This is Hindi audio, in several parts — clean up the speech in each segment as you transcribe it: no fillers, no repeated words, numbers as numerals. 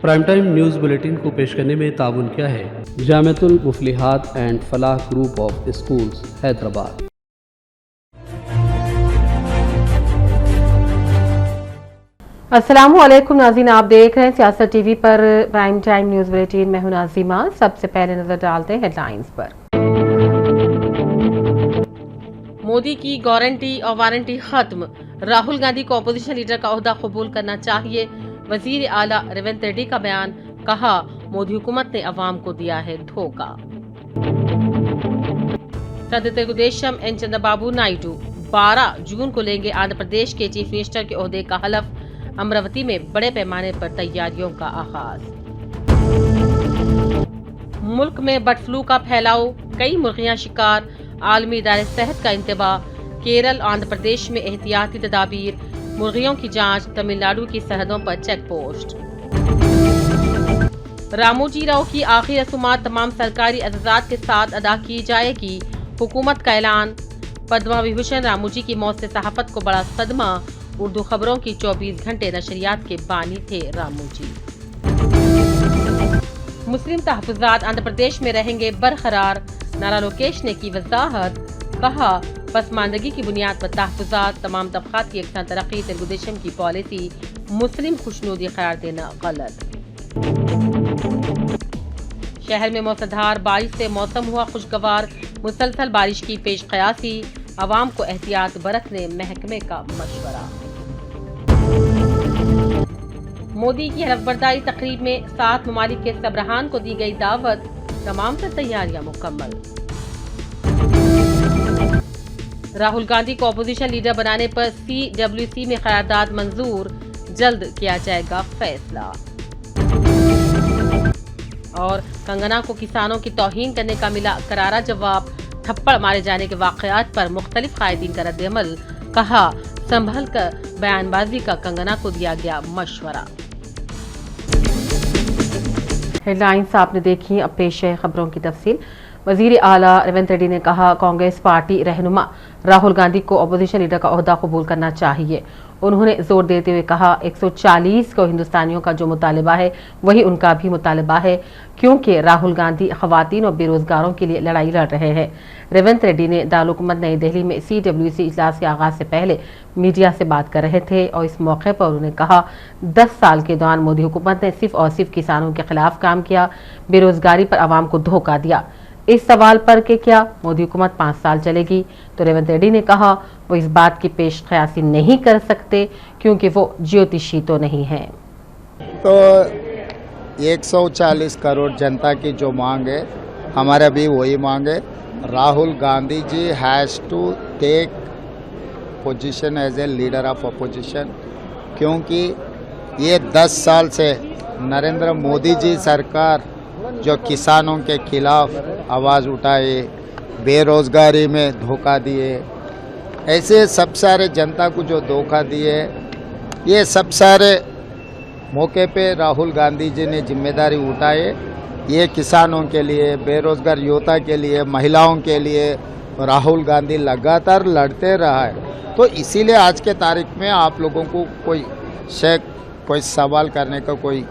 प्राइम टाइम न्यूज़ बुलेटिन को पेश करने में ताउन किया है Jamiatul Muflihat and Falah group of schools Hyderabad. अस्सलामुअलैकुम नाज़रीन, आप देख रहे हैं सियासत टीवी पर प्राइम टाइम न्यूज़ बुलेटिन। मैं हूं नाज़िमा। सबसे पहले नजर डालते हैं हेडलाइंस पर। मोदी की गारंटी और वारंटी खत्म, राहुल गांधी को अपोजिशन लीडर का ओहदा कबूल करना चाहिए। वजीर आला रेवंत रेड्डी का बयान, कहा मोदी हुकूमत ने अवाम को दिया है धोखा। सदर तेलुगुदेशम एन चंद्रबाबू नायडू 12 जून को लेंगे आंध्र प्रदेश के चीफ मिनिस्टर के ओहदे का हलफ। अमरावती में बड़े पैमाने पर तैयारियों का आगाज। मुल्क में बर्ड फ्लू का फैलाव, कई मुर्गियां शिकार, आलमी इदारे सेहत का इंतबाह। केरल आंध्र प्रदेश में एहतियाती तदाबीर, मुर्गियों की जांच। तमिलनाडु की सरहदों पर चेक पोस्ट। रामोजी राव की आखिरी रसूमात तमाम सरकारी अज़ाज़ात के साथ अदा की जाएगी, हुकूमत का ऐलान। पद्मा विभूषण रामोजी की मौत से सहाफत को बड़ा सदमा। उर्दू खबरों की 24 घंटे नशरियात के बानी थे रामोजी। मुस्लिम तहफ़्फ़ुज़ात आंध्र प्रदेश में रहेंगे बरकरार, नारा लोकेश ने की वजाहत। कहा पसमानदगी की बुनियाद पर तहफ़्फ़ुज़ात, तमाम तबक़ात की एकसां तरक्की तेलुगुदेशम की पॉलिसी, मुस्लिम खुशनुदी करार देना गलत। शहर में मूसलाधार बारिश से मौसम हुआ खुशगवार, मुसलसल बारिश की पेश क़यासी। अवाम को एहतियात बरतने महकमे का मशवरा। मोदी की हलफबरदारी तकरीब में 7 ममालिक के सबरहान को दी गई दावत, तमाम तर तैयारियां मुकम्मल। राहुल गांधी को अपोजिशन लीडर बनाने पर CWC में करारदाद मंजूर, जल्द किया जाएगा फैसला। और कंगना को किसानों की तौहीन करने का मिला करारा जवाब, थप्पड़ मारे जाने के वाकयात पर मुख्तलिफ कायदीन का रद्द-ए-अमल। कहा संभल कर बयानबाजी का कंगना को दिया गया मशवरा। हेडलाइंस आपने देखी, अब पेश है खबरों की तफसील। वजीर आला रेवंत रेड्डी ने कहा कांग्रेस पार्टी रहनुमा राहुल गांधी को अपोजिशन लीडर का ओहदा कबूल करना चाहिए। उन्होंने जोर देते हुए कहा 140 को हिंदुस्तानियों का जो मुतालबा है वही उनका भी मुतालबा है, क्योंकि राहुल गांधी खवातीन और बेरोजगारों के लिए लड़ाई लड़ रहे हैं। रेवंत रेड्डी ने दारुल-हुकूमत नई दिल्ली में CWC इजलास के आगाज से पहले मीडिया से बात कर रहे थे और इस मौके पर उन्होंने कहा 10 साल के दौरान मोदी हुकूमत ने सिर्फ और सिर्फ किसानों के खिलाफ काम किया, बेरोजगारी पर आवाम को धोखा दिया। इस सवाल पर कि क्या मोदी हुकूमत 5 साल चलेगी, तो रेवंत रेड्डी ने कहा वो इस बात की पेश क़यासी नहीं कर सकते क्योंकि वो ज्योतिषी तो नहीं है। तो 140 करोड़ जनता की जो मांग है, हमारा भी वही मांग है। Rahul Gandhi ji has to take position as a leader of opposition, क्योंकि ये 10 साल से नरेंद्र मोदी जी सरकार जो किसानों के खिलाफ आवाज़ उठाए, बेरोज़गारी में धोखा दिए, ऐसे सब सारे जनता को जो धोखा दिए, ये सब सारे मौके पे राहुल गांधी जी ने जिम्मेदारी उठाए। ये किसानों के लिए, बेरोज़गार युवता के लिए, महिलाओं के लिए राहुल गांधी लगातार लड़ते रहा है। तो इसीलिए आज के तारीख में आप लोगों को कोई सवाल करने का कोई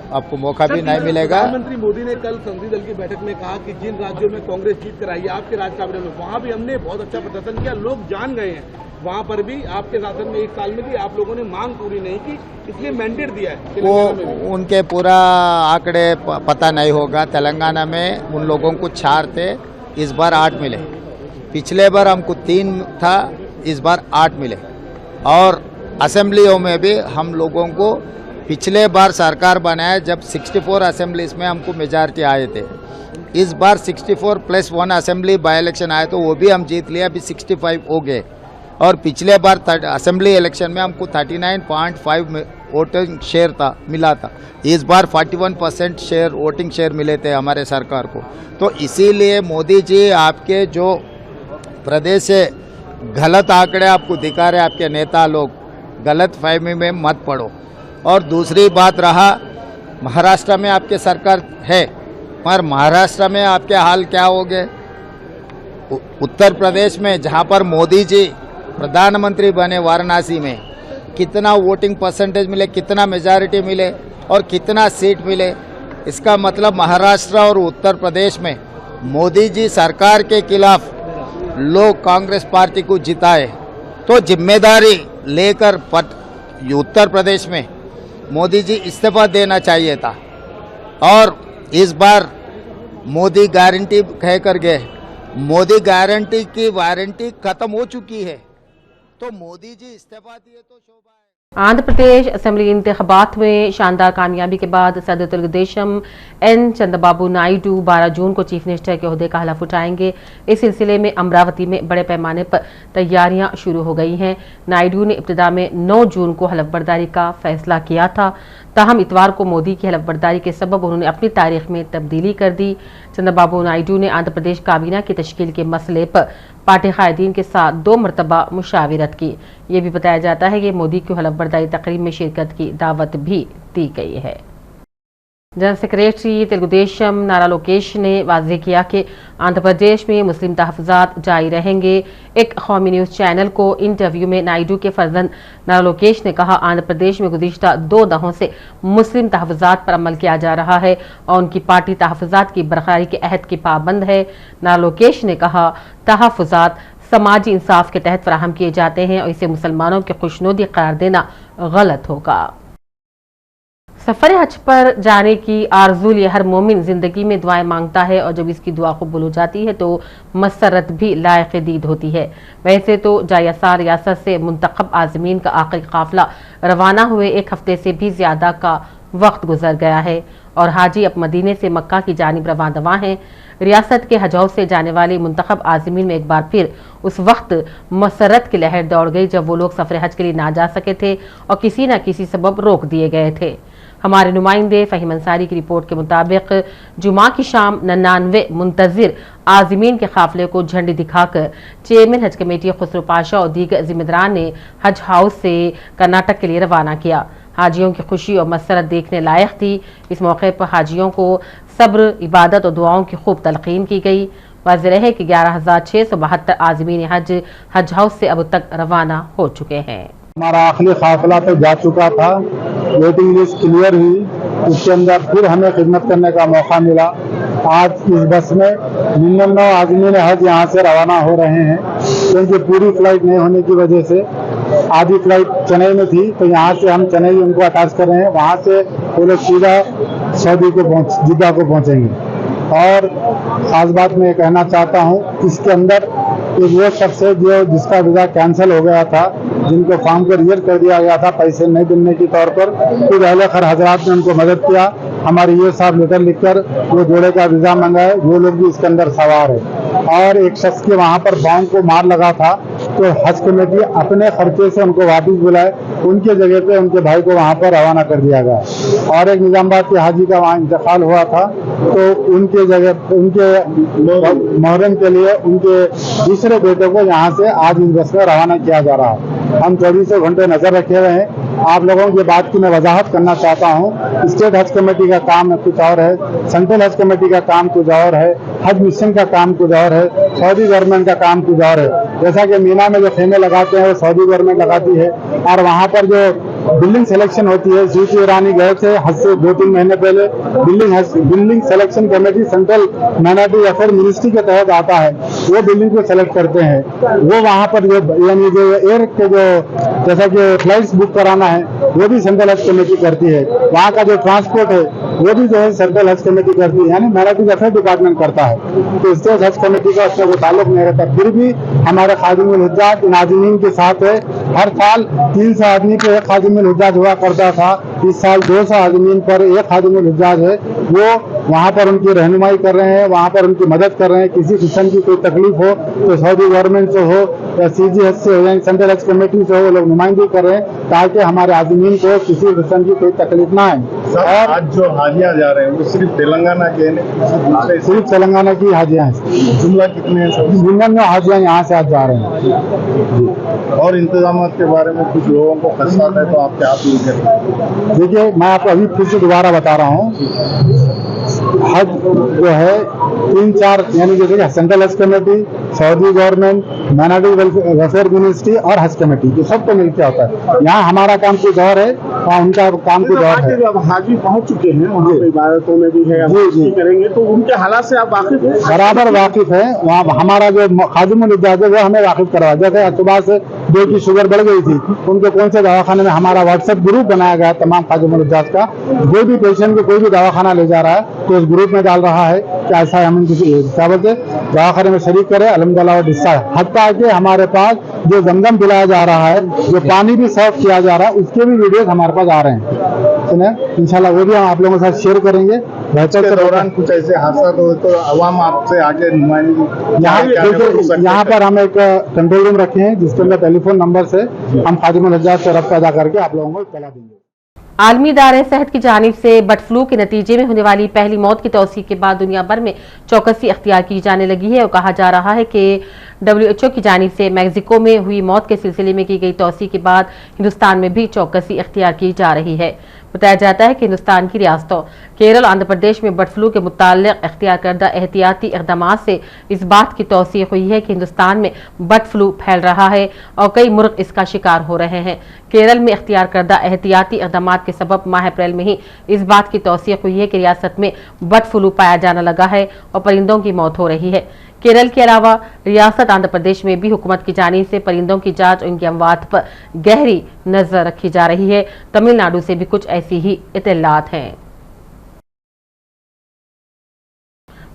आपको मौका भी नहीं मिलेगा। प्रधानमंत्री मोदी ने कल संसदीय दल की बैठक में कहा कि जिन राज्यों में कांग्रेस जीत कर आई है आपके राज काबिल में, वहाँ भी हमने बहुत अच्छा प्रदर्शन किया, लोग जान गए हैं। वहाँ पर भी आपके शासन में 1 साल में भी आप लोगों ने मांग पूरी नहीं की, इसलिए मैंडेट दिया है। वो उनके पूरा आंकड़े पता नहीं होगा। तेलंगाना में उन लोगों को 4 थे, इस बार 8 मिले। पिछले बार हमको 3 था, इस बार 8 मिले। और असेंबलियों में भी हम लोगों को पिछले बार सरकार बनाया जब 64 असेंबलीज में हमको मेजॉरिटी आए थे। इस बार 64 + 1 असेंबली बाई इलेक्शन आए तो वो भी हम जीत लिया, अभी 65 हो गए। और पिछले बार असेंबली इलेक्शन में हमको 39.5 वोटिंग शेयर मिला था। इस बार 41% वोटिंग शेयर मिले थे हमारे सरकार को। तो इसीलिए मोदी जी आपके जो प्रदेश से गलत आंकड़े आपको दिखा रहे, आपके नेता लोग गलत फहमी में मत पड़ो। और दूसरी बात रहा, महाराष्ट्र में आपके सरकार है, पर महाराष्ट्र में आपके हाल क्या हो गए? उत्तर प्रदेश में जहां पर मोदी जी प्रधानमंत्री बने वाराणसी में, कितना वोटिंग परसेंटेज मिले, कितना मेजॉरिटी मिले, और कितना सीट मिले। इसका मतलब महाराष्ट्र और उत्तर प्रदेश में मोदी जी सरकार के खिलाफ लोग कांग्रेस पार्टी को जिताए तो जिम्मेदारी लेकर उत्तर प्रदेश में मोदी जी इस्तीफा देना चाहिए था। और इस बार मोदी गारंटी कह कर गए, मोदी गारंटी की वारंटी खत्म हो चुकी है, तो मोदी जी इस्तीफा दिए तो शोभा है। आंध्र प्रदेश असेंबली इंतखाबात में शानदार कामयाबी के बाद सदर तेलुगुदेशम एन चंद्रबाबू नायडू 12 जून को चीफ मिनिस्टर के ओहदे का हलफ उठाएंगे। इस सिलसिले में अमरावती में बड़े पैमाने पर तैयारियां शुरू हो गई हैं। नायडू ने इब्तिदा में 9 जून को हलफ बर्दारी का फैसला किया था, ताहम इतवार को मोदी की हलफ बर्दारी के सबब उन्होंने अपनी तारीख में तब्दीली कर दी। चंद्रबाबू नायडू ने आंध्र प्रदेश काबीना की तश्कील के मसले पर पार्टी कायदीन के साथ 2 मरतबा मुशाविरत की। ये भी बताया जाता है कि मोदी को हलफ बर्दारी तकरीब में शिरकत की दावत भी दी गई है। जनरल सेक्रेटरी तेलुगुदेशम नारा लोकेश ने वाज़ेह किया कि आंध्र प्रदेश में मुस्लिम तहफ़्फ़ुज़ात जारी रहेंगे। एक कौमी न्यूज़ चैनल को इंटरव्यू में नायडू के फर्जंद नारा लोकेश ने कहा, आंध्र प्रदेश में गुज़िश्ता 2 दहों से मुस्लिम तहफ़्फ़ुज़ात पर अमल किया जा रहा है और उनकी पार्टी तहफ़्फ़ुज़ात की बरकरारी के अहद की पाबंद है। नारा लोकेश ने कहा, तहफ़्फ़ुज़ात समाजी इंसाफ के तहत फराहम किए जाते हैं और इसे मुसलमानों की खुशनुदी करार देना गलत होगा। सफर हज पर जाने की आरज़ू लिए हर मोमिन जिंदगी में दुआएं मांगता है और जब इसकी दुआ कबूल हो जाती है तो मसरत भी लायक दीद होती है। वैसे तो जायसा रियासत से मुंतखब आज़मीन का आखिरी काफिला रवाना हुए 1 हफ्ते से भी ज्यादा का वक्त गुजर गया है और हाजी अब मदीने से मक्का की जानिब रवाना हैं। रियासत के हज हाउस से जाने वाले मुंतखब आज़मीन में एक बार फिर उस वक्त मसरत की लहर दौड़ गई जब वो लोग सफर हज के लिए ना जा सके थे और किसी न किसी सबब रोक दिए गए थे। हमारे नुमाइंदे फ़हीम अंसारी की रिपोर्ट के मुताबिक जुमा की शाम 99 मुंतज़िर आज़मीन के काफिले को झंडी दिखाकर चेयरमैन हज कमेटी खुसरो पाशा और दीगर जिम्मेदारान ने हज हाउस से कर्नाटक के लिए रवाना किया। हाजियों की खुशी और मसरत देखने लायक थी। इस मौके पर हाजियों को सब्र, इबादत और दुआओं की खूब तलकीन की गई। वाज़ेह है कि 11,672 आज़मीन हज हाउस से अब तक रवाना हो चुके हैं। हमारा आखिरी काफिला तो जा चुका था, वेटिंग लिस्ट क्लियर हुई, उसके अंदर फिर हमें खिदमत करने का मौका मिला। आज इस बस में 99 आज़मीन हज यहाँ से रवाना हो रहे हैं, क्योंकि पूरी फ्लाइट नहीं होने की वजह से आधी फ्लाइट चेन्नई में थी, तो यहाँ से हम चेन्नई उनको अटैच कर रहे हैं, वहाँ से वो लोग सीधा सऊदी को जिद्दा को पहुँचेंगे। और खास बात मैं कहना चाहता हूँ, इसके अंदर एक वो शख्स है जो जिसका वीज़ा कैंसिल हो गया था, जिनको फॉर्म को रिजेक्ट कर दिया गया था पैसे नहीं देने के तौर पर, फिर अहले खैर हजरात ने उनको मदद किया। हमारे ये साहब लेटर लिखकर वो जोड़े का वीज़ा मंगाए, वो लोग भी इसके अंदर सवार है। और एक शख्स के वहाँ पर बॉम्ब को मार लगा था, तो हज कमेटी अपने खर्चे से उनको वापस बुलाए, उनके जगह पे उनके भाई को वहाँ पर रवाना कर दिया गया। और एक निजामाबाद के हाजी का वहाँ इंतकाल हुआ था, तो उनके जगह उनके मुहर्रम के लिए उनके दूसरे बेटे को यहाँ से आज इस बस में रवाना किया जा रहा है। हम 24 घंटे नजर रखे हुए हैं। आप लोगों की बात की मैं वजाहत करना चाहता हूँ, स्टेट हज कमेटी का काम कुछ और है, सेंट्रल हज कमेटी का काम कुछ और है, हज मिशन का काम कुछ और है, सऊदी गवर्नमेंट का काम कुछ और है। जैसा कि मीना में जो खेमे लगाते हैं वो सऊदी गवर्नमेंट लगाती है, और वहाँ पर जो बिल्डिंग सिलेक्शन होती है, सीटी ईरानी गए थे हज से 2-3 महीने पहले, building selection committee central minority affair ministry के तहत आता है, वो बिल्डिंग को सेलेक्ट करते हैं। वो वहाँ पर जो यानी जो एयर के जो जैसा कि फ्लाइट्स बुक कराना है वो भी सेंट्रल हज कमेटी करती है। वहाँ का जो ट्रांसपोर्ट है वो भी जो है सेंट्रल हज कमेटी करती है, यानी माइनॉरिटी अफेयर डिपार्टमेंट करता है। तो स्टेट हज कमेटी का उससे कोई ताल्लुक नहीं रहता। फिर भी हमारे खादिमुल हुज्जाज इन आज़मीन के साथ है। हर साल 300 आदमी पे एक खादिमुल हुज्जाज हुआ करता था, इस साल 200 आज़मीन पर एक खादिमुल हुज्जाज है। वो वहाँ पर उनकी रहनुमाई कर रहे हैं, वहाँ पर उनकी मदद कर रहे हैं। किसी किस्म की कोई तकलीफ हो तो सऊदी गवर्नमेंट से हो या सीजी हज से हो या सेंट्रल हज कमेटी से हो, वो लोग नुमाइंदगी कर रहे हैं ताकि हमारे आज़मीन को किसी किस्म की कोई तकलीफ ना आए। और आज जो हाजियाँ जा रहे हैं वो सिर्फ तेलंगाना के हैं? सिर्फ तेलंगाना की हाजियाँ हैं। जुमला कितने हैं? 99 हाजियाँ यहाँ से आज जा रहे हैं। और इंतजाम के बारे में कुछ लोगों को खदशात है तो आप क्या अपील? देखिए, मैं आपको अभी फिर से दोबारा बता रहा हूँ, हज जो है 3-4 यानी जैसे सेंट्रल हज committee, Saudi government, minority welfare ministry और हज कमेटी, ये सबको मिलकर होता है। यहाँ हमारा काम कुछ और है और उनका काम कुछ और है। अब हाजी पहुंच चुके हैं वहाँ पे, इबादतों में भी है, जी करेंगे तो उनके हालात से आप वाकिफ हैं? बराबर वाकिफ है। वहाँ हमारा जो खादिमुल इजाज़ है वो हमें वाकिफ करवा। जैसे सुबह से 2 की शुगर बढ़ गई थी, उनके कौन से दवाखाने में हमारा व्हाट्सएप ग्रुप बनाया गया तमाम खादिमुल इजाज़ का। कोई भी पेशेंट को कोई भी दवाखाना ले जा रहा है तो उस ग्रुप में डाल रहा है कि ऐसा हम क्या बोलते दवाखाने में शरीक करें, अल्हम्दुलिल्लाह डिस्चार्ज। हत्ता कि हमारे पास जो जमजम पिलाया जा रहा है, जो पानी भी सर्व किया जा रहा है, उसके भी वीडियोस हमारे पास आ रहे हैं। सुने, इंशाल्लाह वो भी हम आप लोगों के साथ शेयर करेंगे। के दौरान कुछ ऐसे हादसा हो तो अवाम आपसे आगे नुमाइंदगी यहाँ पर हम एक कंट्रोल रूम रखे हैं जिसके अंदर टेलीफोन नंबर से हम खादिमुल इजाज़ से रब्ता अदा करके आप लोगों को इत्तला देंगे। आलमी इदारे सेहत की जानिब से बर्ड फ्लू के नतीजे में होने वाली पहली मौत की तौसीक के बाद दुनिया भर में चौकसी अख्तियार की जाने लगी है और कहा जा रहा है कि WHO की जानिब से मैक्सिको में हुई मौत के सिलसिले में की गई तौसीक के बाद हिंदुस्तान में भी चौकसी अख्तियार की जा रही है। बताया जाता है कि हिंदुस्तान की रियासतों केरल, आंध्र प्रदेश में बर्ड फ्लू के मुताल्लिक अख्तियार करदा एहतियाती इक़दामात से इस बात की तौसीक हुई है कि हिंदुस्तान में बर्ड फ्लू फैल रहा है और कई मुर्ग इसका शिकार हो रहे हैं। केरल में अख्तियार करदा एहतियाती इक़दामात के सबब माह अप्रैल में ही इस बात की तौसीक हुई है कि रियासत में बर्ड फ्लू पाया जाने लगा है और परिंदों की मौत हो रही है। केरल के अलावा रियासत आंध्र प्रदेश में भी हुकूमत की जानिब से परिंदों की जांच और उनकी अमवात पर गहरी नजर रखी जा रही है। तमिलनाडु से भी कुछ ऐसी ही इत्तलात हैं।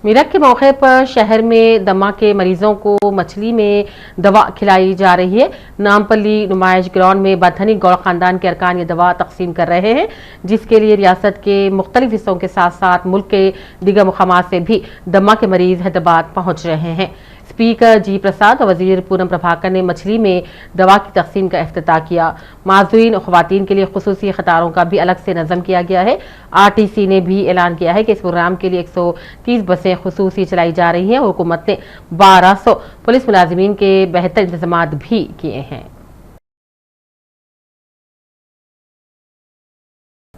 मीरठ के मौके पर शहर में दमा के मरीजों को मछली में दवा खिलाई जा रही है। नामपल्ली नुमाइश ग्राउंड में बथनी गौड़ खानदान के अरकान ये दवा तकसीम कर रहे हैं, जिसके लिए रियासत के मुख्तलिफ हिस्सों के साथ साथ मुल्क के दीगर मुकामात से भी दमा के मरीज हैदराबाद पहुंच रहे हैं। स्पीकर जी प्रसाद और वजीर पूनम प्रभाकर ने मछली में दवा की तकसीम का इफ्तिताह किया। माज़ूइन और ख़वातीन के लिए खुसूसी ख़तारों का भी अलग से नज़म किया गया है। RTC ने भी ऐलान किया है कि इस प्रोग्राम के लिए 130 बसें खुसूसी चलाई जा रही हैं और हुकूमत ने 1200 पुलिस मुलाजिमीन के बेहतर इंतजाम भी किए हैं।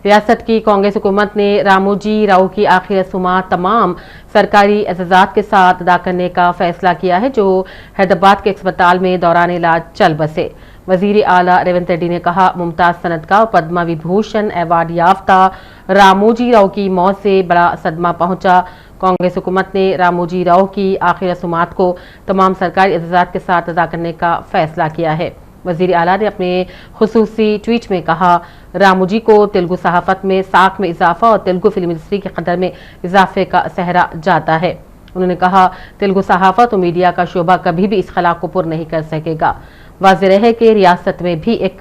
रियासत की कांग्रेस हुकूमत ने रामोजी राव की आखिरी रसूमात तमाम सरकारी एजाज़ात के साथ अदा करने का फैसला किया है, जो हैदराबाद के अस्पताल में दौरान इलाज चल बसे। वजीर आला रेवंत रेड्डी ने कहा, मुमताज सनतकार और पद्मा विभूषण अवार्ड याफ्ता रामोजी राव की मौत से बड़ा सदमा पहुंचा। कांग्रेस हुकूमत ने रामोजी राव की आखिरी रसूमात को तमाम सरकारी एजाज़ात के साथ अदा करने का फैसला किया है। वजीर आला ने अपने खुसूसी ट्वीट में कहा, रामोजी को तेलुगु सहाफत में साख में इजाफा और तेलुगु फिल्म इंडस्ट्री के कदर में इजाफे का सहरा जाता है। उन्होंने कहा, तेलुगु सहाफत और मीडिया का शोबा कभी भी इस खला को पुर नहीं कर सकेगा। वाज़ेह रहे कि रियासत में भी एक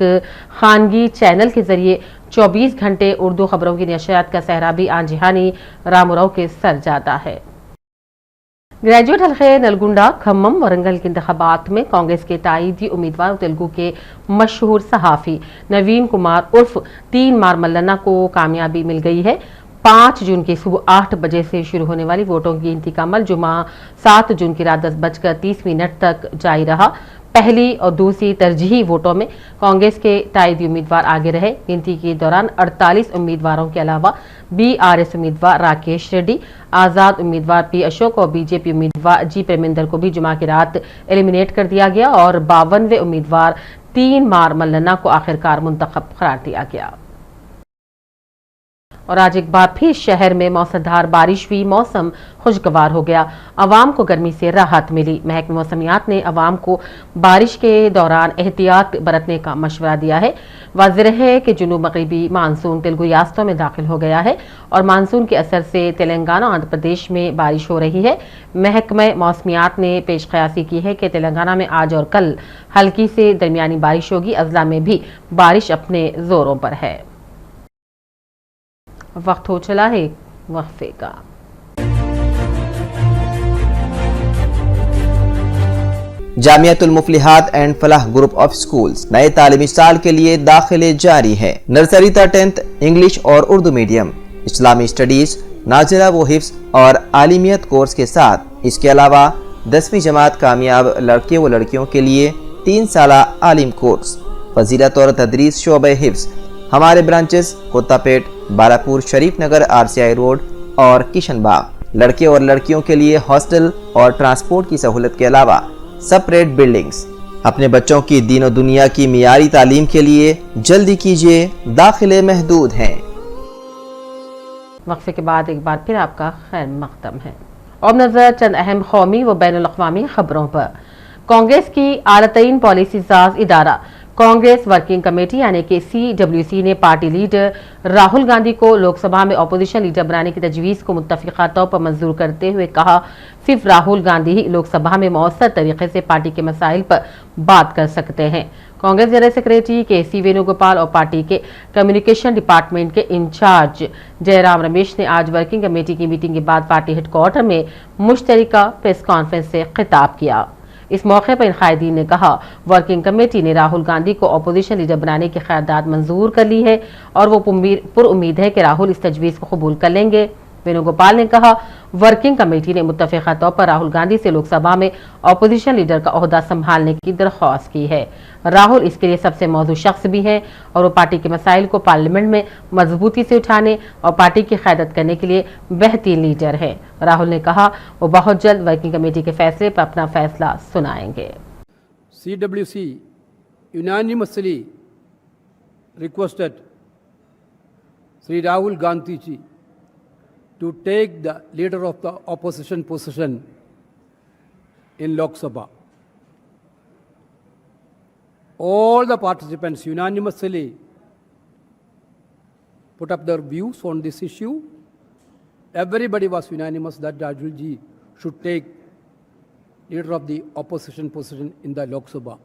खानगी चैनल के जरिए 24 घंटे उर्दू खबरों की नशरियात का सहरा भी आन जहानी रामोराव के सर जाता है। ग्रेजुएट हल्के नलगुंडा, खम्मम, वरंगल के इंतखाबात में कांग्रेस के ताईदी उम्मीदवार तेलुगु के मशहूर सहाफ़ी नवीन कुमार उर्फ 3 मार मल्लना को कामयाबी मिल गई है। 5 जून की सुबह 8 बजे से शुरू होने वाली वोटों की गिनती का अमल जुमा 7 जून की रात 10:30 तक जारी रहा। पहली और दूसरी तरजीही वोटों में कांग्रेस के ताईदी उम्मीदवार आगे रहे। गिनती के दौरान 48 उम्मीदवारों के अलावा BRS उम्मीदवार राकेश रेड्डी, आज़ाद उम्मीदवार P अशोक और BJP उम्मीदवार G प्रेमेंद्र को भी जुमा की रात एलिमिनेट कर दिया गया और 52वें उम्मीदवार 3 मार मल्लना को आखिरकार मुंतखब करार दिया गया। और आज एक बार फिर शहर में मौसलाधार बारिश हुई, मौसम खुशगवार हो गया, अवाम को गर्मी से राहत मिली। महकमे मौसमियात ने अवाम को बारिश के दौरान एहतियात बरतने का मशवरा दिया है। वाज़ेह है कि जुनूब मगरिबी मानसून तेलुगु रियासतों में दाखिल हो गया है और मानसून के असर से तेलंगाना और आंध्र प्रदेश में बारिश हो रही है। महकमे मौसमियात ने पेश क़यासी की है कि तेलंगाना में आज और कल हल्की से दरमियानी बारिश होगी। अजला में भी बारिश अपने जोरों पर है। वक्त हो चला है वक्फे का। Jamiatul Muflihat and Falah group of schools नए तालीमी साल के लिए दाखिले जारी है। नर्सरी तक 10th इंग्लिश और उर्दू मीडियम, इस्लामी स्टडीज, नाज़िला व हिफ्ज़ और आलिमियत कोर्स के साथ इसके अलावा 10वीं जमात कामयाब लड़के व लड़कियों के लिए 3 साला आलिम कोर्स, फजीलत और तदरीस शोबे हिफ्ज़। हमारे ब्रांचेस कोत्तापेट, बालापुर, शरीफ नगर, RCI रोड और किशनबाग। लड़के और लड़कियों के लिए हॉस्टल और ट्रांसपोर्ट की सहूलत के अलावा सेपरेट बिल्डिंग्स। अपने बच्चों की दीन और दुनिया की मियारी तालीम के लिए जल्दी कीजिए, दाखिले महदूद हैं। वक्फे के बाद एक बार फिर आपका खैर मकदम है। अब नजर चंद अहम कौमी व बैनुल अक़वामी खबरों पर। कांग्रेस की आलतरीन पॉलिसी साज इदारा कांग्रेस वर्किंग कमेटी यानी कि CWC ने पार्टी लीडर राहुल गांधी को लोकसभा में अपोजिशन लीडर बनाने की तजवीज़ को मुत्तफ़िक़ा तौर पर मंजूर करते हुए कहा, सिर्फ राहुल गांधी ही लोकसभा में मौसर तरीके से पार्टी के मसाइल पर बात कर सकते हैं। Congress general secretary KC Venugopal और पार्टी के कम्युनिकेशन डिपार्टमेंट के इंचार्ज जयराम रमेश ने आज वर्किंग कमेटी की मीटिंग के बाद पार्टी हेडक्वार्टर में मुश्तरका प्रेस कॉन्फ्रेंस से खिताब किया। इस मौके पर इन कायदीन ने कहा, वर्किंग कमेटी ने राहुल गांधी को अपोजिशन लीडर बनाने की क़यादात मंजूर कर ली है और वो पुरुम्मीद है कि राहुल इस तजवीज़ को कबूल कर लेंगे। वेणुगोपाल ने कहा, वर्किंग कमेटी ने मुत्तफ़िक़ा तौर पर राहुल गांधी से लोकसभा में अपोजिशन लीडर का ओहदा संभालने की दरख्वास्त की है। राहुल इसके लिए सबसे मौजूद शख्स भी हैं और वो पार्टी के मसाइल को पार्लियामेंट में मजबूती से उठाने और पार्टी की क़यादत करने के लिए बेहतरीन लीडर है। राहुल ने कहा, वो बहुत जल्द वर्किंग कमेटी के फैसले पर अपना फैसला सुनाएंगे। CWC unanimously requested Sri Rahul Gandhi ji to take the leader of the opposition position in Lok Sabha. All the participants unanimously put up their views on this issue. Everybody was unanimous that Rahul ji should take leader of the opposition position in the Lok Sabha,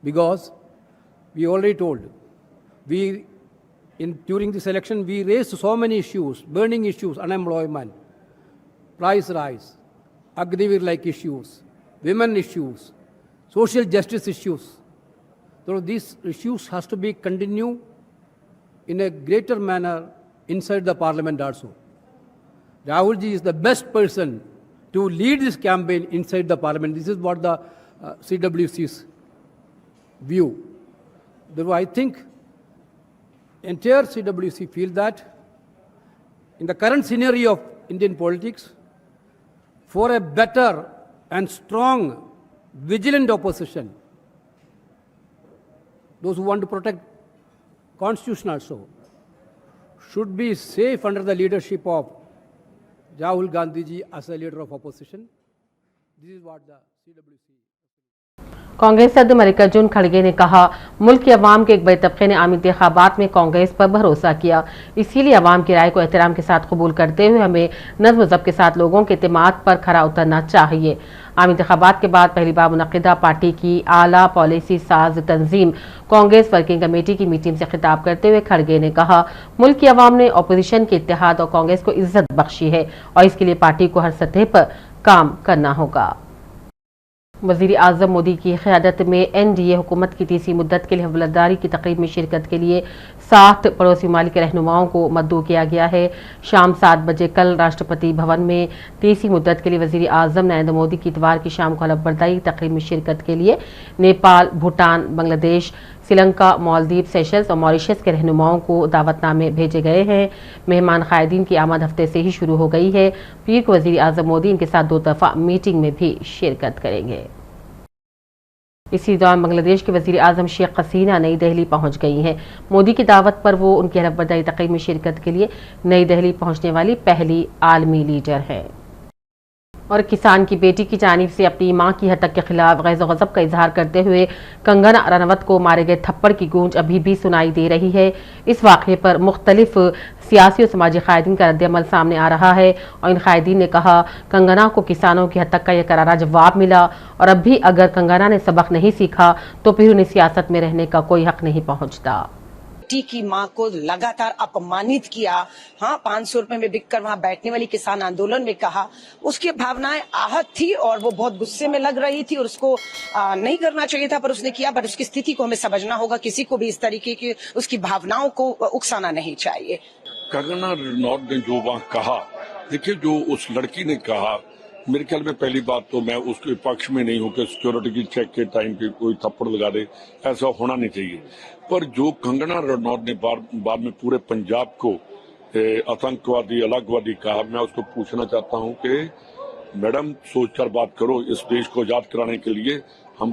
because we already told during this election we raised so many issues, burning issues, unemployment, price rise, Agniveer-like issues, women issues, social justice issues. So these issues has to be continued in a greater manner inside the parliament also. Rahul ji is the best person to lead this campaign inside the parliament. This is what the CWC's view. Therefore, I think entire CWC feel that in the current scenario of Indian politics, for a better and strong, vigilant opposition, those who want to protect constitution also, should be safe under the leadership of Rahul Gandhi ji as a leader of opposition. This is what the CWC. Congress सदर मल्लिकार्जुन खड़गे ने कहा, मुल्क के अवाम के एक बड़े तबके ने आम इंतखाबात में कांग्रेस पर भरोसा किया, इसीलिए अवाम की राय को एहतराम के साथ कबूल करते हुए हमें नज़्म ज़ब्त के साथ लोगों के एतमाद पर खरा उतरना चाहिए। आम इंतखाबात के बाद पहली बार मुनक़िदा पार्टी की आला पॉलिसी साज तंजीम कांग्रेस वर्किंग कमेटी की मीटिंग से खिताब करते हुए खड़गे ने कहा, मुल्क की अवाम ने अपोजिशन के इत्तेहाद और कांग्रेस को इज्जत बख्शी है और इसके लिए पार्टी को हर सतह पर काम करना होगा। वज़ीर आज़म मोदी की क़यादत में NDA हुकूमत की तीसरी मुद्दत के लिए हवलदारी की तकरीब में शिरकत के लिए 7 पड़ोसी ममालिक के रहनुमाओं को मद्दू किया गया है। शाम 7 बजे कल राष्ट्रपति भवन में तीसरी मुद्दत के लिए वज़ीर आज़म नरेंद्र मोदी की इतवार की शाम को हलफबरदारी तकरीब में शिरकत के लिए नेपाल, भूटान, बांग्लादेश, श्रीलंका, मालदीव, सेशल्स और मॉरिशस के रहनुमाओं को दावतनामे भेजे गए हैं। मेहमान कायदीन की आमद हफ्ते से ही शुरू हो गई है। पीर को वज़ीर आज़म मोदी इनके साथ 2 दफ़ा मीटिंग में भी शिरकत करेंगे। इसी दौरान बांग्लादेश के वज़ीर आज़म शेख हसीना नई दिल्ली पहुंच गई हैं। मोदी की दावत पर वो उनकी हलफबरदारी तकरीब में शिरकत के लिए नई दिल्ली पहुंचने वाली पहली आलमी लीडर है। और किसान की बेटी की जानिब से अपनी मां की हत्या के खिलाफ गैज़ और गज़ब का इजहार करते हुए कंगना रनौत को मारे गए थप्पड़ की गूंज अभी भी सुनाई दे रही है। इस वाक़े पर मुख्तलिफ सियासी और समाजी कायदीन का रद्द-ए-अमल सामने आ रहा है और इन कायदीन ने कहा, कंगना को किसानों की हत्या का यह करारा जवाब मिला और अब भी अगर कंगना ने सबक नहीं सीखा तो फिर उन्हें सियासत में रहने का कोई हक नहीं पहुँचता। बेटी की मां को लगातार अपमानित किया। हाँ, 500 रुपए में बिककर वहां बैठने वाली किसान आंदोलन में कहा, उसकी भावनाएं आहत थी और वो बहुत गुस्से में लग रही थी और उसको नहीं करना चाहिए था, पर उसने किया। पर उसकी स्थिति को हमें समझना होगा, किसी को भी इस तरीके की उसकी भावनाओं को उकसाना नहीं चाहिए। कंगना रनौत ने जो वहाँ कहा, देखिए जो उस लड़की ने कहा, मेरे ख्याल में पहली बात तो मैं उसके पक्ष में नहीं हूँ कि सिक्योरिटी की चेक के टाइम पे कोई थप्पड़ लगा दे, ऐसा होना नहीं चाहिए। पर जो कंगना रनौत ने बाद में पूरे पंजाब को आतंकवादी अलगवादी कहा, मैं उसको पूछना चाहता हूँ कि मैडम सोच कर बात करो। इस देश को आजाद कराने के लिए हम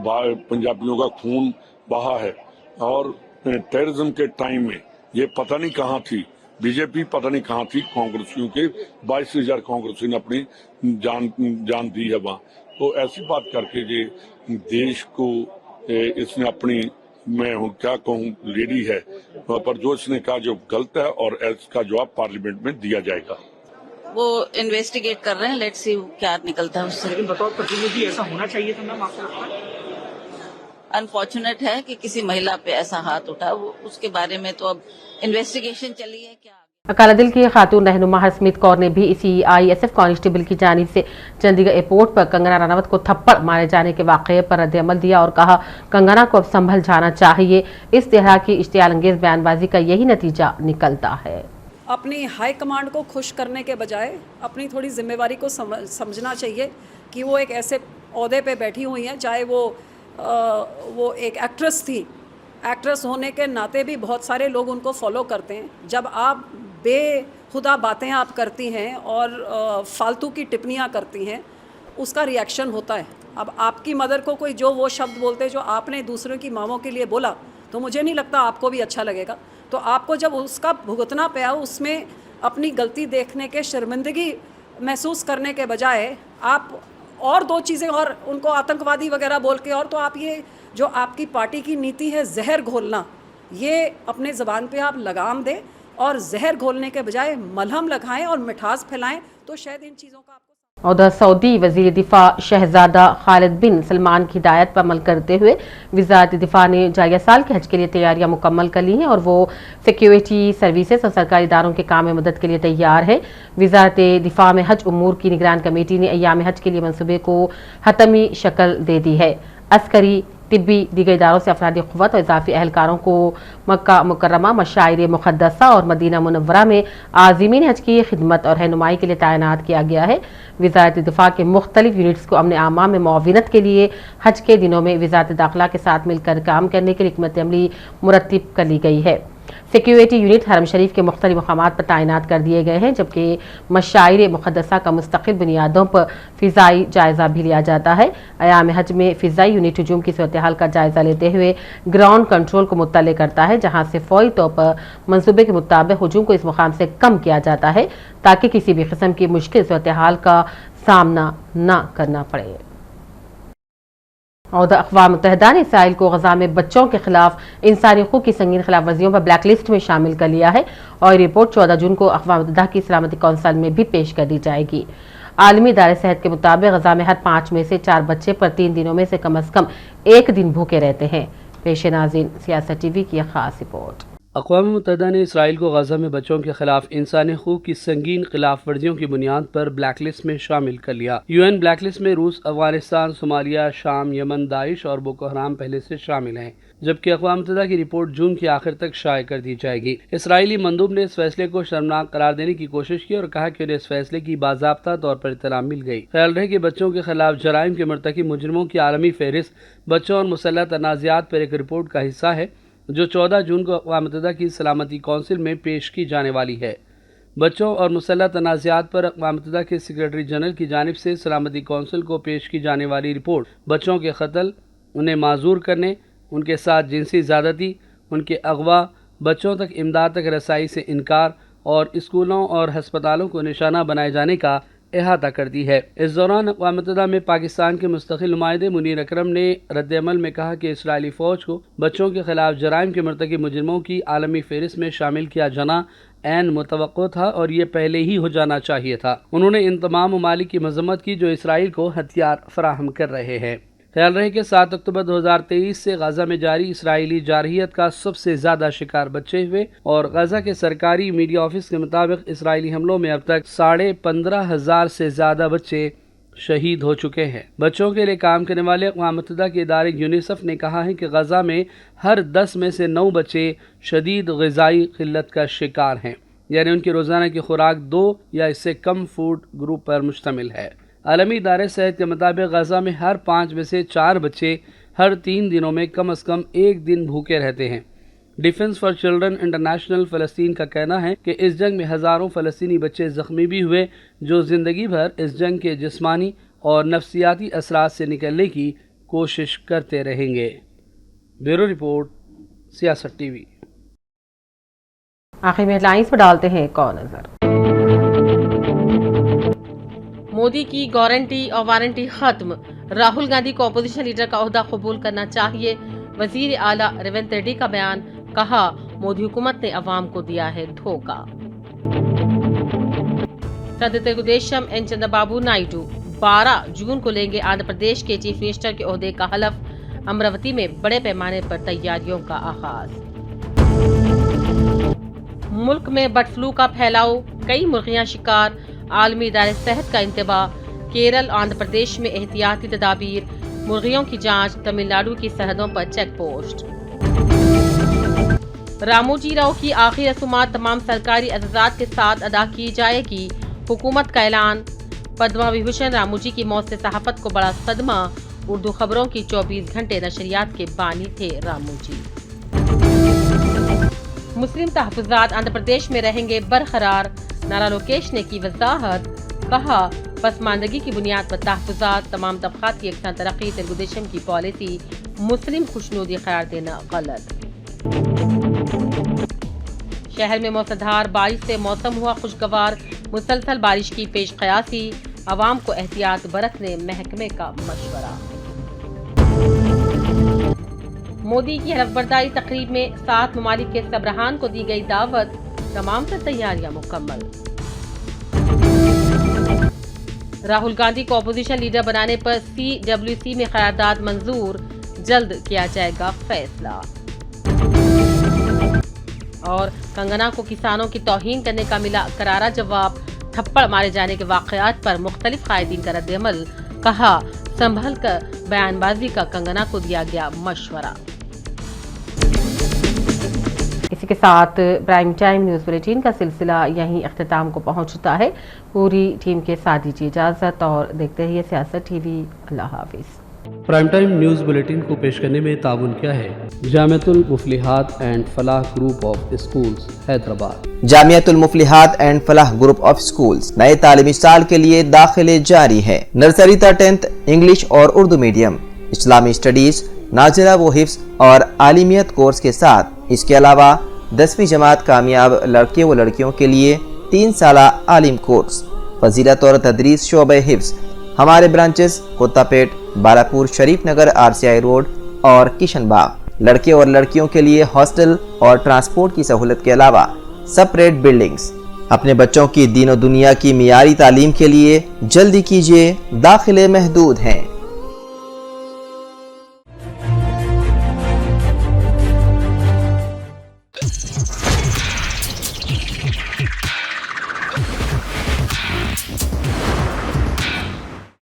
पंजाबियों का खून बहा है, और टेररिज्म के टाइम में ये पता नहीं कहाँ थी बीजेपी, पता नहीं कहाँ थी कांग्रेसियों के 22,000 कांग्रेसियों ने अपनी जान दी है वहाँ। तो ऐसी बात करके ये देश को इसने अपनी, मैं हूँ क्या कहूँ, लेडी है, पर जो इसने कहा जो गलत है, और इसका जवाब पार्लियामेंट में दिया जाएगा। वो इन्वेस्टिगेट कर रहे हैं, लेट्स सी क्या निकलता है उससे। लेकिन बतौर प्रतिनिधि ऐसा होना चाहिए था मैम, आपको लगता है? अनफॉर्चुनेट है कि किसी महिला पे ऐसा हाथ उठा, वो उसके बारे में तो अब इन्वेस्टिगेशन चली है। क्या अकालीदल की खातून रहनुमा हरसिमरत कौर ने भी इसी ISF कांस्टेबल की जानिब से चंडीगढ़ एयरपोर्ट पर कंगना रनावत को थप्पड़ मारे जाने के वाक़ये पर रद्द-ए-अमल दिया और कहा कंगना को अब संभल जाना चाहिए। इस तरह की इश्तियाल अंगेज बयानबाजी का यही नतीजा निकलता है। अपनी हाई कमांड को खुश करने के बजाय अपनी थोड़ी जिम्मेवारी को समझना चाहिए कि वो एक ऐसे ओहदे पे बैठी हुई हैं, चाहे वो एक एक्ट्रेस थी, एक्ट्रेस होने के नाते भी बहुत सारे लोग उनको फॉलो करते हैं। जब आप बेखुदा बातें आप करती हैं और फालतू की टिप्पणियाँ करती हैं, उसका रिएक्शन होता है। अब आपकी मदर को कोई जो वो शब्द बोलते जो आपने दूसरों की मामों के लिए बोला, तो मुझे नहीं लगता आपको भी अच्छा लगेगा। तो आपको जब उसका भुगतना पाया, उसमें अपनी गलती देखने के शर्मिंदगी महसूस करने के बजाय आप और दो चीज़ें और उनको आतंकवादी वगैरह बोल के, और तो आप ये जो आपकी पार्टी की नीति है जहर घोलना, ये अपने ज़बान पे आप लगाम दें और जहर घोलने के बजाय मलहम लगाएं और मिठास फैलाएं, तो शायद इन चीज़ों का आपको। उधर सऊदी वज़ीर दिफा शहजादा खालिद बिन सलमान की हिदायत पर अमल करते हुए वज़ारत दिफा ने जारिया साल के हज के लिए तैयारियां मुकम्मल कर ली हैं और वो सिक्योरिटी सर्विसेज और सरकारी इदारों के काम में मदद के लिए तैयार है। वज़ारत दिफा में हज उमूर की निगरान कमेटी ने अय्याम हज के लिए मनसूबे को हतमी शक्ल दे दी है। अस्करी, तिब्बी, दीगर इदारों से अफरादी क़ुव्वत और इजाफी अहलकारों को मक्का मुकर्रमा, मशाइर मुक़द्दसा और मदीना मुनव्वरा में आज़मीन हज की खिदमत और रहनुमाई के लिए तैनात किया गया है। वज़ारत दिफा के मुख्तलिफ यूनिट्स को अमन आमा में मुआविनत के लिए हज के दिनों में वज़ारत दाखिला के साथ मिलकर काम करने के लिए हिकमत अमली मुरत्तिब कर ली गई है। सिक्योरिटी यूनिट हरम शरीफ के मुख्तलिफ मकामात पर तैनात कर दिए गए हैं, जबकि मशाइर मुक़द्दसा का मुस्तकिल बुनियादों पर फ़िज़ाई जायज़ा भी लिया जाता है। अयाम हज में फ़िज़ाई यूनिट हुजूम की सूरत हाल का जायज़ा लेते हुए ग्राउंड कंट्रोल को मुत्तले करता है, जहाँ से फ़ौरी तौर पर मनसूबे के मुताबिक हुजूम को इस मुकाम से कम किया जाता है ताकि किसी भी किस्म की मुश्किल सूरत हाल का सामना न करना पड़े। और अक़वाम मुत्तहिदा ने इसराइल को गजा में बच्चों के खिलाफ इंसानी हुकूक़ की संगीन खिलाफ वर्जियों पर ब्लैक लिस्ट में शामिल कर लिया है और रिपोर्ट 14 जून को अक़वाम मुत्तहिदा की सलामती कौंसिल में भी पेश कर दी जाएगी। आलमी इदारे सेहत के मुताबिक गजा में हर 5 में से 4 बच्चे पर 3 दिनों में से कम अज़ कम 1 दिन भूखे रहते हैं। पेश नाज़रीन, सियासत TV की खास रिपोर्ट। अक़वाम मुत्तहिदा ने इसराइल को गजा में बच्चों के खिलाफ इंसानी हुकूक़ की संगीन खिलाफ वर्जियों की बुनियाद पर ब्लैक लिस्ट में शामिल कर लिया। UN ब्लैक लिस्ट में रूस, अफगानिस्तान, सोमालिया, शाम, यमन, दाइश और बोको हराम पहले से शामिल हैं, जबकि अक़वाम मुत्तहिदा की रिपोर्ट जून के आखिर तक शाया कर दी जाएगी। इसराइली मंदूब ने इस फैसले को शर्मनाक करार देने की कोशिश की और कहा कि उन्हें इस फैसले की बाज़ाब्ता तौर पर इत्तलाम मिल गई। ख्याल रहे कि बच्चों के खिलाफ जराइम के मरतकिब मुजरिमों की आलमी फहरिस्त बच्चों और मुसल्लह तनाज़ात पर एक रिपोर्ट का हिस्सा है, जो 14 जून को अक़वाम मुत्तहिदा की सलामती कौंसिल में पेश की जाने वाली है। बच्चों और मुसल्लह तनाज़ात पर अक़वाम मुत्तहिदा के सेक्रेटरी जनरल की जानिब से सलामती कौंसिल को पेश की जाने वाली रिपोर्ट बच्चों के कत्ल, उन्हें माजूर करने, उनके साथ जिनसी ज़्यादती, उनके अगवा, बच्चों तक इमदाद तक रसाई से इनकार और स्कूलों और हस्पतालों को निशाना बनाए जाने का अहाता करती है। इस दौरान अक़वाम मुत्तहिदा में पाकिस्तान के मुस्तक़िल नुमाइंदे मुनीर अकरम ने रद्द-ए-अमल में कहा कि इसराइली फ़ौज को बच्चों के खिलाफ जराइम के मरतकिब मुजरिमों की आलमी फ़हरिस्त में शामिल किया जाना ऐन मुतवक्को था और ये पहले ही हो जाना चाहिए था। उन्होंने इन तमाम ममालिक की मज़म्मत की जो इसराइल को हथियार फराहम कर रहे हैं। ख्याल रहे कि 7 अक्टूबर 2023 से गजा में जारी इसराइली जारहियत का सबसे ज़्यादा शिकार बच्चे हुए और गजा के सरकारी मीडिया ऑफिस के मुताबिक इसराइली हमलों में अब तक 15,500 से ज़्यादा बच्चे शहीद हो चुके हैं। बच्चों के लिए काम करने वाले अक़वाम मुत्तहिदा के इदारे यूनिसेफ ने कहा है कि गजा में हर 10 में से 9 बच्चे शदीद ग़िज़ाई क़िल्लत का शिकार हैं, यानी उनकी रोज़ाना की खुराक 2 या इससे कम फूड ग्रुप पर मुश्तमिल है। आलमी इदारे सेहत के मुताबिक गजा में हर 5 में से 4 बच्चे हर 3 दिनों में कम अज़ कम 1 दिन भूखे रहते हैं। डिफेंस फॉर चिल्ड्रन इंटरनेशनल फ़लस्तीन का कहना है कि इस जंग में हज़ारों फ़लस्तीनी बच्चे ज़ख्मी भी हुए जो ज़िंदगी भर इस जंग के जिस्मानी और नफ्सियाती असरात से निकलने की कोशिश करते रहेंगे। ब्यूरो रिपोर्ट, सियासत टीवी। आखिर में हेडलाइंस पर डालते हैं एक और नजर। मोदी की गारंटी और वारंटी खत्म, राहुल गांधी को अपोजिशन लीडर का ओहदा कबूल करना चाहिए। वजीर आला रेवंत रेड्डी का बयान, कहा मोदी हुकूमत ने अवाम को दिया है धोखा। सदर तेलुगुदेशम एन चंद्रबाबू नायडू 12 जून को लेंगे आंध्र प्रदेश के चीफ मिनिस्टर के ओहदे का हलफ। अमरावती में बड़े पैमाने पर तैयारियों का आगाज। मुल्क में बर्ड फ्लू का फैलाव, कई मुर्गियां शिकार, आलमी इदारे सेहत का इंतबाह। केरल आंध्र प्रदेश में एहतियाती तदाबीर, मुर्गियों की जांच, तमिलनाडु की सरहदों पर चेक पोस्ट। रामोजी राव की आखिरी रसूमात तमाम सरकारी एजाज़ात के साथ अदा की जाएगी, हुकूमत का ऐलान। पद्मा विभूषण रामोजी की मौत से सहाफत को बड़ा सदमा, उर्दू खबरों की 24 घंटे नशरियात के बानी थे रामोजी। मुस्लिम तहफ़्फ़ुज़ात आंध्र प्रदेश में रहेंगे बरकरार, नारा लोकेश ने की वजाहत। कहा पसमानदगी की बुनियाद पर तहफ़्फ़ुज़ात, तमाम तबक़ात की यकसां तरक्की तेलुगुदेशम की पॉलिसी, मुस्लिम खुशनुदी करार देना गलत। शहर में मौसलाधार बारिश से मौसम हुआ खुशगवार, मुसलसल बारिश की पेश क़यासी, आवाम को एहतियात बरतने महकमे का मशवरा। मोदी की हलफबरदारी तकरीब में 7 ममालिक के सरबराहान को दी गई दावत, तमाम तर तैयारियां मुकम्मल। राहुल गांधी को अपोजिशन लीडर बनाने पर CWC में करारदाद मंजूर, जल्द किया जाएगा फैसला। और कंगना को किसानों की तौहीन करने का मिला करारा जवाब, थप्पड़ मारे जाने के वाक़यात पर मुख्तलिफ कायदीन का रद्द-ए-अमल। कहा संभल कर बयानबाजी का कंगना को दिया गया मशवरा। इसी के साथ प्राइम टाइम न्यूज़ बुलेटिन का सिलसिला यहीं अख्तिताम को पहुंचता है। पूरी टीम के साथ दीजिए इजाज़त और देखते रहिए सियासत टीवी। अल्लाह हाफिज़। प्राइम टाइम न्यूज़ बुलेटिन को पेश करने में ताउन किया है Jamiatul Muflihat and Falah group of schools Hyderabad. Jamiatul Muflihat and Falah group of schools नए तालीमी साल के लिए दाखिले जारी है। नर्सरी तक 10th इंग्लिश और उर्दू मीडियम, इस्लामी स्टडीज, नाज़िला व हिफ्ज़ और आलिमियत कोर्स के साथ इसके अलावा 10वीं जमात कामयाब लड़के व लड़कियों के लिए 3 साला आलिम कोर्स, फजीलत और तदरीस शोबे हिफ्ज़। हमारे ब्रांचेस कोत्तापेट, बालापुर, शरीफ नगर, RCI रोड और किशनबाग। लड़के और लड़कियों के लिए हॉस्टल और ट्रांसपोर्ट की सहूलत के अलावा सेपरेट बिल्डिंग्स। अपने बच्चों की दीन और दुनिया की मियारी तालीम के लिए जल्दी कीजिए, दाखिले महदूद हैं।